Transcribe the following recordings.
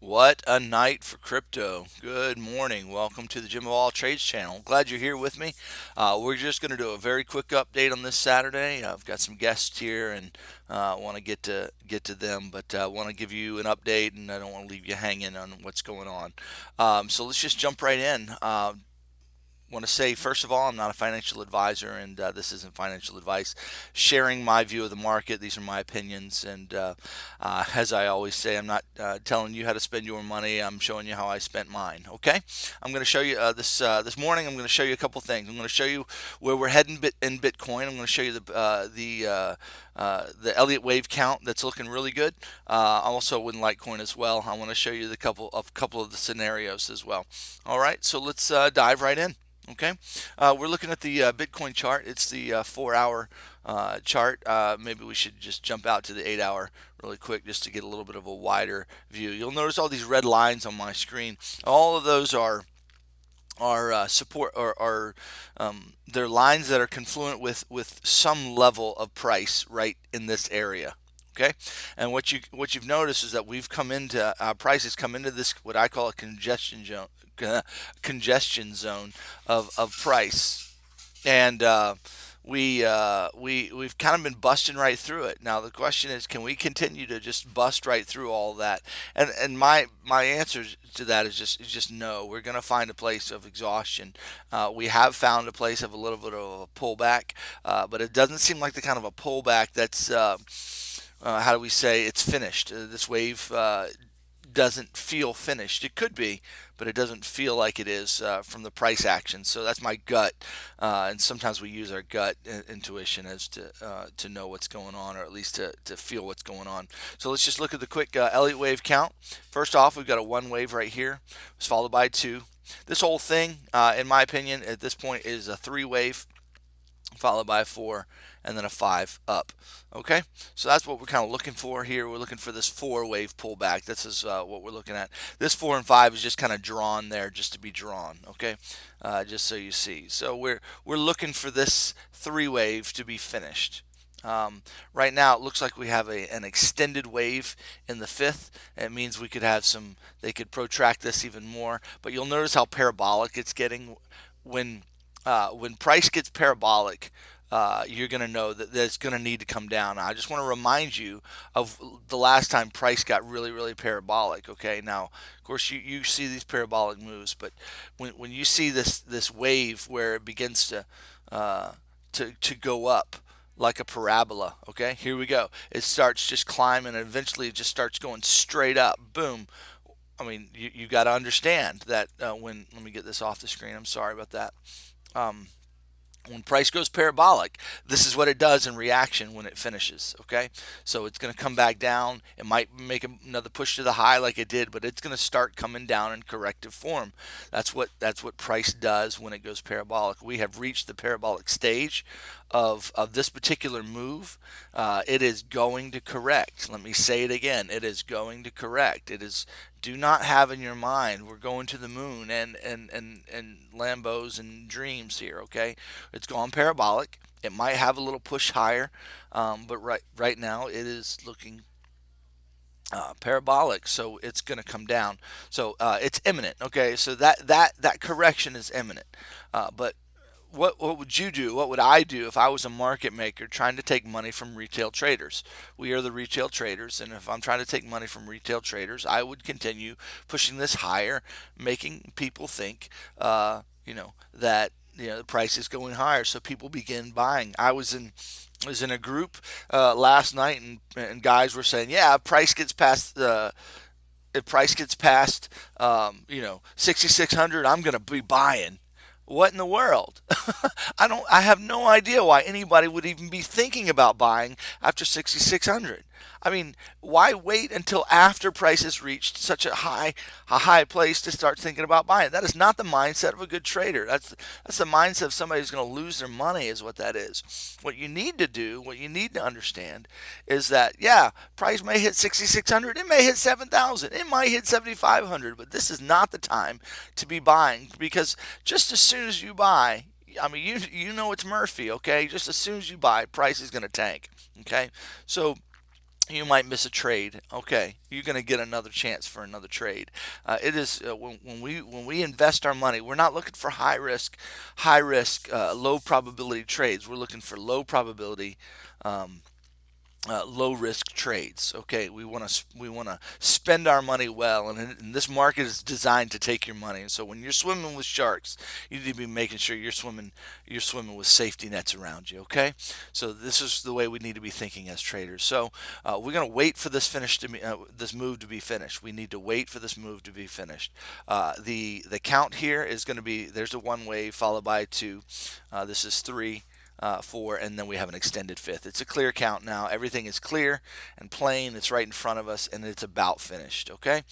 What a night for crypto. Good morning. Welcome to the Jim of All Trades channel. Glad you're here with me. We're just going to do a very quick update on this Saturday. I've got some guests here and want to get to them, but I want to give you an update and I don't want to leave you hanging on what's going on. So let's just jump right in. Want to say, first of all, I'm not a financial advisor, and this isn't financial advice. Sharing my view of the market, these are my opinions, and as I always say, I'm not telling you how to spend your money. I'm showing you how I spent mine. Okay, I'm going to show you this morning. I'm going to show you a couple things. I'm going to show you where we're heading in Bitcoin. I'm going to show you the Elliott wave count that's looking really good. Also in Litecoin as well. I want to show you the couple of the scenarios as well. All right, so let's dive right in. Okay, we're looking at the Bitcoin chart. It's the 4-hour chart. Maybe we should just jump out to the 8-hour really quick just to get a little bit of a wider view. You'll notice all these red lines on my screen. All of those are support or are they're lines that are confluent with some level of price right in this area. Okay, and what you've noticed is that we've come into prices come into this what I call a congestion zone of price, and we've kind of been busting right through it. Now the question is, can we continue to just bust right through all that? And my answer to that is just no. We're going to find a place of exhaustion. We have found a place of a little bit of a pullback, but it doesn't seem like the kind of a pullback that's how do we say it's finished. This wave doesn't feel finished. It could be, but it doesn't feel like it is from the price action. So that's my gut, and sometimes we use our gut intuition as to know what's going on, or at least to feel what's going on. So let's just look at the quick Elliott wave count. First off, we've got a one wave right here. It's followed by two. This whole thing, in my opinion, at this point is a three wave followed by a 4 and then a 5 up. Okay, so that's what we're kind of looking for here. We're looking for this 4 wave pullback. This is what we're looking at. This 4 and 5 is just kind of drawn there just to be drawn. Okay, just so you see. So we're looking for this 3 wave to be finished. Right now, it looks like we have an extended wave in the fifth. It means we could have some. They could protract this even more. But you'll notice how parabolic it's getting when price gets parabolic. You're going to know that it's going to need to come down. I just want to remind you of the last time price got really, really parabolic. Okay, now of course you see these parabolic moves, but when you see this wave where it begins to go up like a parabola, okay, here we go. It starts just climbing and eventually it just starts going straight up. Boom. I mean, you got to understand that when let me get this off the screen. I'm sorry about that. Um, when price goes parabolic, this is what it does in reaction when it finishes. Okay, so it's going to come back down. It might make another push to the high like it did, but it's going to start coming down in corrective form. That's what price does when it goes parabolic. We have reached the parabolic stage of this particular move. It is going to correct. Let me say it again. It is going to correct. It is. Do not have in your mind we're going to the moon and Lambos and dreams here. Okay, it's gone parabolic. It might have a little push higher, but right now it is looking parabolic, so it's going to come down. So it's imminent. Okay, so that correction is imminent. But what would you do? What would I do if I was a market maker trying to take money from retail traders? We are the retail traders, and if I'm trying to take money from retail traders, I would continue pushing this higher, making people think, that the price is going higher, so people begin buying. I was in a group last night, and guys were saying, yeah, if price gets past 6,600, I'm gonna be buying. What in the world? I have no idea why anybody would even be thinking about buying after 6600. I mean, why wait until after prices reached such a high place to start thinking about buying? That is not the mindset of a good trader. That's the mindset of somebody who's going to lose their money is what that is. What you need to do, what you need to understand is that yeah, price may hit 6600, it may hit 7000, it might hit 7500, but this is not the time to be buying because just as soon as you buy, I mean, you know it's Murphy, okay? Just as soon as you buy, price is going to tank, okay? So You might miss a trade. Okay, you're going to get another chance for another trade. It is when we invest our money, we're not looking for high risk, low probability trades. We're looking for low probability, low risk trades. Okay, we want to spend our money well, and this market is designed to take your money. And so when you're swimming with sharks, you need to be making sure you're swimming with safety nets around you. Okay, so this is the way we need to be thinking as traders. So we're going to wait for this move to be finished. We need to wait for this move to be finished. The count here is going to be, there's a one wave followed by two. This is three, four, and then we have an extended fifth. It's a clear count now. Everything is clear and plain. It's right in front of us, and it's about finished. Okay,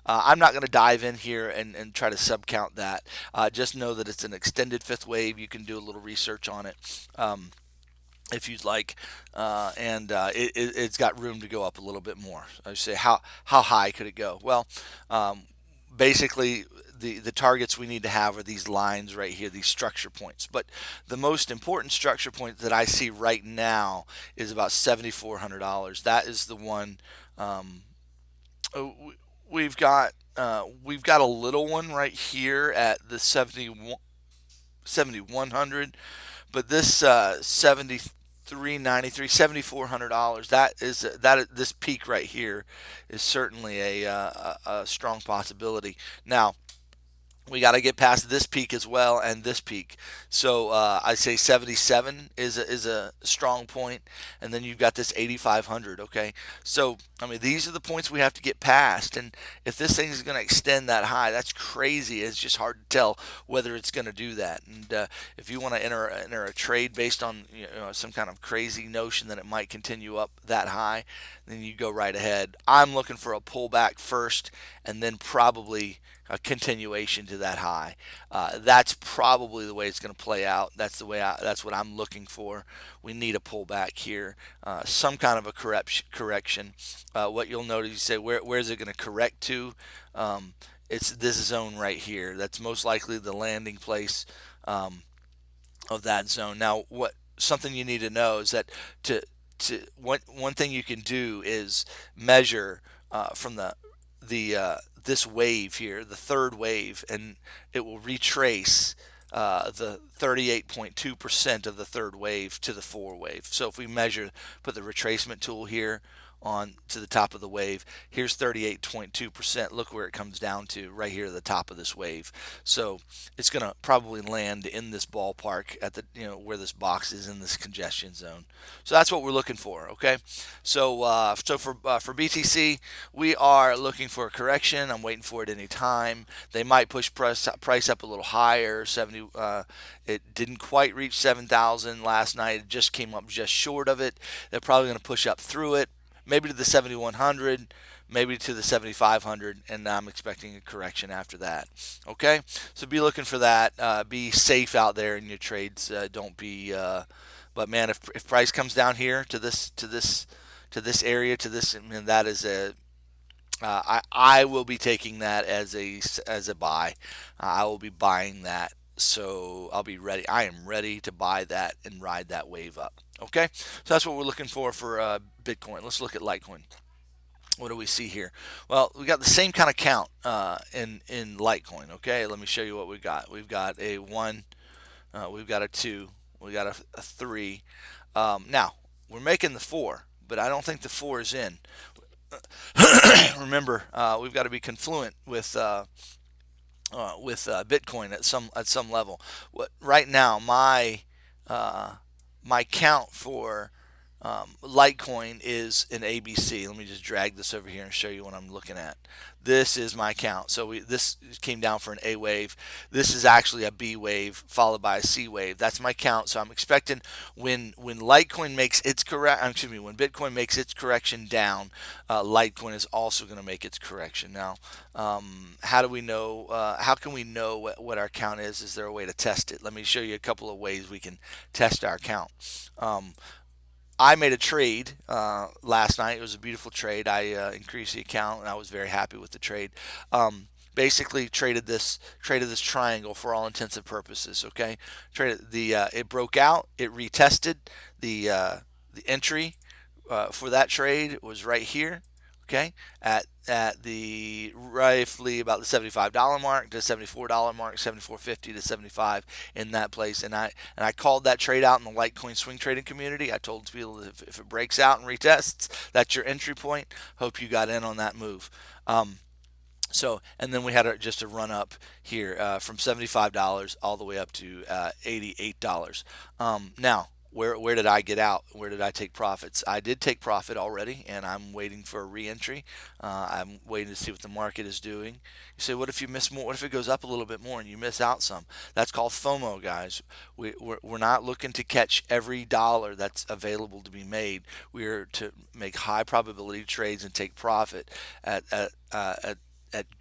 I'm not going to dive in here and try to subcount that. Just know that it's an extended fifth wave. You can do a little research on it. If you'd like, and it's got room to go up a little bit more. I say, how high could it go? Well, basically the targets we need to have are these lines right here, these structure points. But the most important structure point that I see right now is about $7,400. That is the one. Uh, we've got a little one right here at the 7,100, but this 73.93, $7,400, this peak right here is certainly a strong possibility. Now we got to get past this peak as well and this peak. So I say 77 is a strong point, and then you've got this 8,500. Okay, so I mean these are the points we have to get past, and if this thing is going to extend that high, that's crazy. It's just hard to tell whether it's going to do that. And if you want to enter a trade based on some kind of crazy notion that it might continue up that high, then you go right ahead. I'm looking for a pullback first, and then probably a continuation to that high. That's probably the way it's going to play out. That's what I'm looking for. We need a pullback here, some kind of a correction. What you'll notice, you say, where is it going to correct to? It's this zone right here. That's most likely the landing place of that zone. Now, what something you need to know is that one thing you can do is measure from the this wave here, the third wave, and it will retrace the 38.2% of the third wave to the four wave. So if we measure, put the retracement tool here on to the top of the wave, here's 38.2%. Look where it comes down to right here at the top of this wave. So it's going to probably land in this ballpark at the where this box is in this congestion zone. So that's what we're looking for. Okay, so for BTC, we are looking for a correction. I'm waiting for it any time. They might push price up a little higher. 70. It didn't quite reach 7,000 last night. It just came up just short of it. They're probably going to push up through it, maybe to the 7,100, maybe to the 7,500, and I'm expecting a correction after that. Okay, so be looking for that. Be safe out there in your trades. Don't be. But man, if price comes down here to this area, to this, I mean, that is a. I will be taking that as a buy. I will be buying that. So I'll be ready. I am ready to buy that and ride that wave up. Okay, so that's what we're looking for Bitcoin. Let's look at Litecoin. What do we see here? Well, we got the same kind of count in Litecoin. Okay, let me show you what we got. We've got a one, we've got a two, we got a three. Now we're making the four, but I don't think the four is in. Remember, we've got to be confluent with Bitcoin at some level. Right now, my count for Litecoin is an ABC. Let me just drag this over here and show you what I'm looking at. This is my count. So this came down for an A wave. This is actually a B wave followed by a C wave. That's my count. So I'm expecting when Litecoin makes its when Bitcoin makes its correction down, Litecoin is also going to make its correction. Now, how do we know? How can we know what our count is? Is there a way to test it? Let me show you a couple of ways we can test our count. I made a trade last night. It was a beautiful trade. I increased the account, and I was very happy with the trade. Basically, traded this triangle for all intents and purposes. Okay, traded it broke out. It retested the entry, for that trade was right here. Okay, at the roughly about the $75 mark to $74 mark, 74.50 to 75 in that place, and I called that trade out in the Litecoin swing trading community. I told people if it breaks out and retests, that's your entry point. Hope you got in on that move. So, and then we had just a run up here from $75 all the way up to $88. Now, where did I get out? Where did I take profits? I did take profit already, and I'm waiting for a re-entry. I'm waiting to see what the market is doing. You say, what if you miss more? What if it goes up a little bit more and you miss out some? That's called FOMO, guys. We're not looking to catch every dollar that's available to be made. We're to make high probability trades and take profit at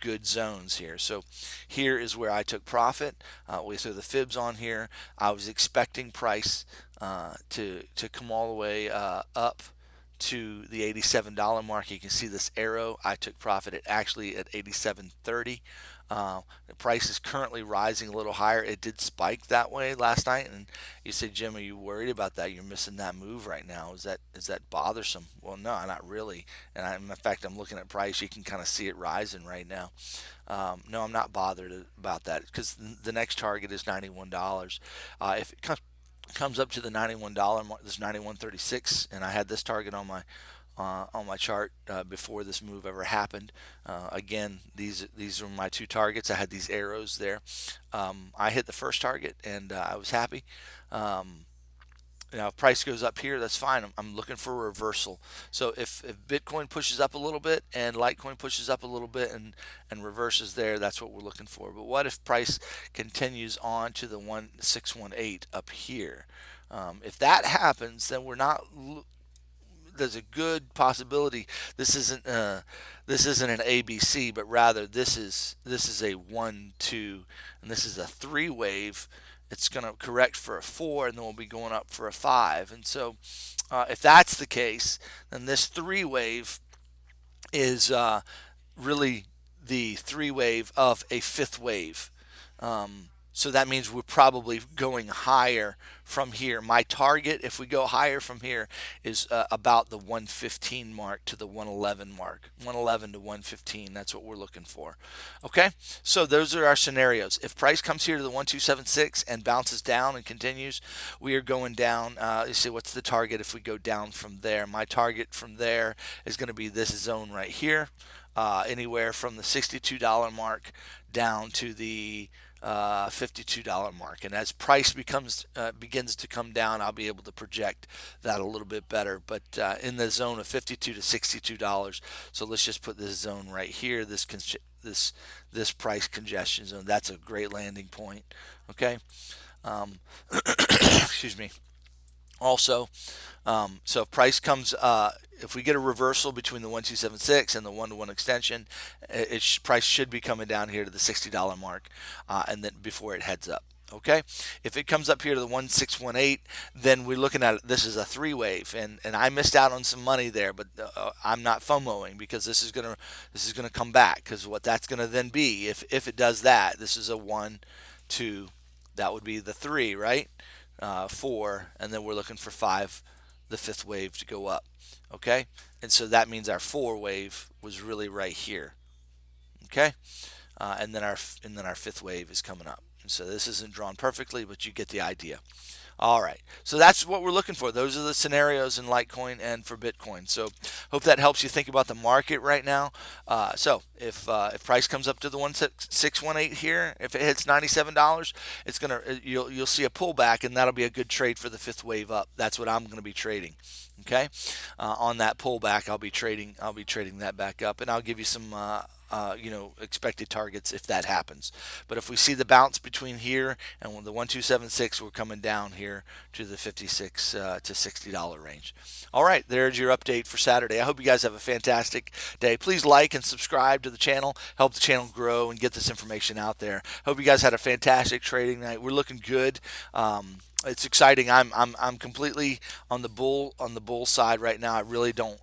good zones here. So here is where I took profit. We threw the fibs on here. I was expecting price to come all the way up to the $87 mark. You can see this arrow. I took profit actually at 87.30. The price is currently rising a little higher. It did spike that way last night, and you say, Jim, are you worried about that? You're missing that move right now. Is that bothersome? Well, no, not really. And in fact, I'm looking at price. You can kind of see it rising right now. No, I'm not bothered about that because the next target is $91. If it comes up to the $91 mark, this 91.36, and I had this target on my chart before this move ever happened. Again, these are my two targets. I had these arrows there. I hit the first target and I was happy. Now, if price goes up here, that's fine. I'm looking for a reversal. So if Bitcoin pushes up a little bit and Litecoin pushes up a little bit and reverses there, that's what we're looking for. But what if price continues on to the 1618 up here? If that happens, then we're not there's a good possibility this isn't an ABC, but rather this is a 1-2, and this is a 3 wave. It's going to correct for a 4, and then we'll be going up for a 5. And so, if that's the case, then this 3 wave is really the 3 wave of a 5th wave. So that means we're probably going higher from here. My target, if we go higher from here, is about the 115 mark to the 111 mark. 111 to 115, that's what we're looking for. Okay, so those are our scenarios. If price comes here to the 1276 and bounces down and continues, we are going down. You see, what's the target if we go down from there? My target from there is going to be this zone right here, anywhere from the $62 mark down to the $52 mark. And as price begins to come down, I'll be able to project that a little bit better. But in the zone of $52 to $62. So let's just put this zone right here. This price congestion zone. That's a great landing point. Okay. Excuse me. Also, so if price comes, if we get a reversal between the 1276 and the 1-to-1 extension, price should be coming down here to the $60 mark, and then before it heads up. Okay, if it comes up here to the 1618, then we're looking at this is a 3 wave, and I missed out on some money there, but I'm not FOMOing because this is gonna come back, because what that's gonna then be, if it does that, this is a 1, 2, that would be the 3, right? 4, and then we're looking for 5, the 5th wave to go up. Okay, and so that means our 4 wave was really right here. Okay, and then our 5th wave is coming up. And so this isn't drawn perfectly, but you get the idea. All right, so that's what we're looking for. Those are the scenarios in Litecoin and for Bitcoin. So hope that helps you think about the market right now. So if price comes up to the 1618 here, if it hits $97, you'll see a pullback, and that'll be a good trade for the 5th wave up. That's what I'm going to be trading. Okay, on that pullback, I'll be trading that back up, and I'll give you some expected targets if that happens. But if we see the bounce between here and the 1276, we're coming down here to the $56 to $60 range. All right, there's your update for Saturday. I hope you guys have a fantastic day. Please like and subscribe to the channel, help the channel grow and get this information out there. Hope you guys had a fantastic trading night. We're looking good. it's exciting. I'm completely on the bull side right now. I really don't,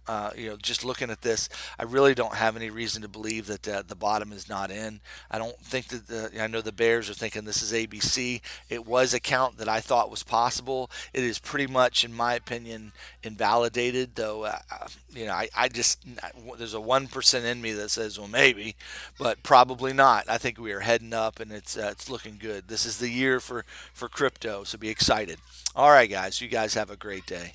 just looking at this, I really don't have any reason to believe that the bottom is not in. I don't think that I know the bears are thinking this is ABC. It was a count that I thought was possible. It is pretty much, in my opinion, invalidated. Though, I just there's a 1% in me that says, well, maybe, but probably not. I think we are heading up, and it's looking good. This is the year for crypto, so be excited. All right, guys, you guys have a great day.